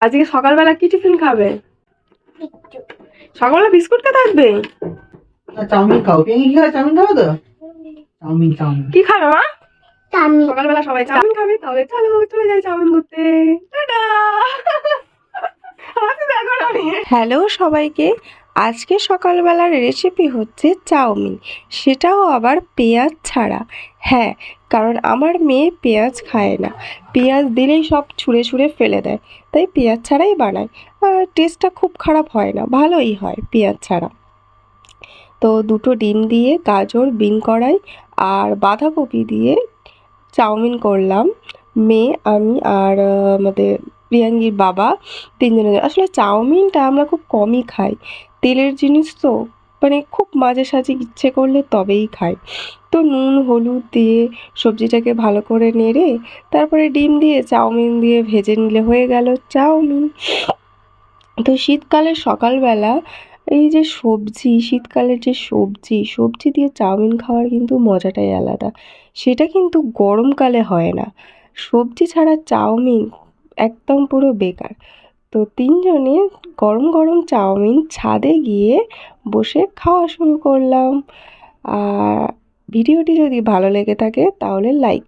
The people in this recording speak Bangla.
আজকে সকালবেলা কি টিফিন খাবে? সকালবেলা বিস্কুট খেতে থাকবে? চাউমিন খাও, পেঙ্গি কি খাবে? চাউমিন খাবো তো। চাউমিন চাউমিন কি খাবে মা? চাউমিন। সকালবেলা সবাই চাউমিন খাবে, তাহলে চলো চলে যাই চাউমিন করতে। টাটা। হাসি দেখো না আমি। হ্যালো সবাইকে, আজকে সকালবেলার রেসিপি হচ্ছে চাউমিন, সেটাও আবার পেঁয়াজ ছাড়া। হ্যাঁ, কারণ আমার মেয়ে পেঁয়াজ খায় না, পেঁয়াজ দিলেই সব ছুঁড়ে ছুঁড়ে ফেলে দেয়, তাই পেঁয়াজ ছাড়াই বানাই। আর টেস্টটা খুব খারাপ হয় না, ভালোই হয় পেঁয়াজ ছাড়া। তো দুটো ডিম দিয়ে, গাজর, বিন কড়াই আর বাঁধাকপি দিয়ে চাউমিন করলাম। মেয়ে, আমি আর আমাদের প্রিয়াঙ্গীর বাবা, তিনজনে। আসলে চাউমিনটা আমরা খুব কমই খাই, তেলের জিনিস তো, মানে খুব মাঝে সাঝে ইচ্ছে করলে তবেই খাই। তো নুন হলুদ দিয়ে সবজিটাকে ভালো করে নেড়ে তারপরে ডিম দিয়ে চাউমিন দিয়ে ভেজে নিলে হয়ে গেল চাউমিন। তো শীতকালের সকালবেলা এই যে সবজি, শীতকালের যে সবজি সবজি দিয়ে চাউমিন খাওয়ার কিন্তু মজাটাই আলাদা। সেটা কিন্তু গরমকালে হয় না। সবজি ছাড়া চাউমিন একদম পুরো বেকার। তো তিনজনে গরম গরম চাউমিন ছাদে গিয়ে বসে খাওয়া শুরু করলাম। আর ভিডিওটি যদি ভালো লেগে থাকে তাহলে লাইক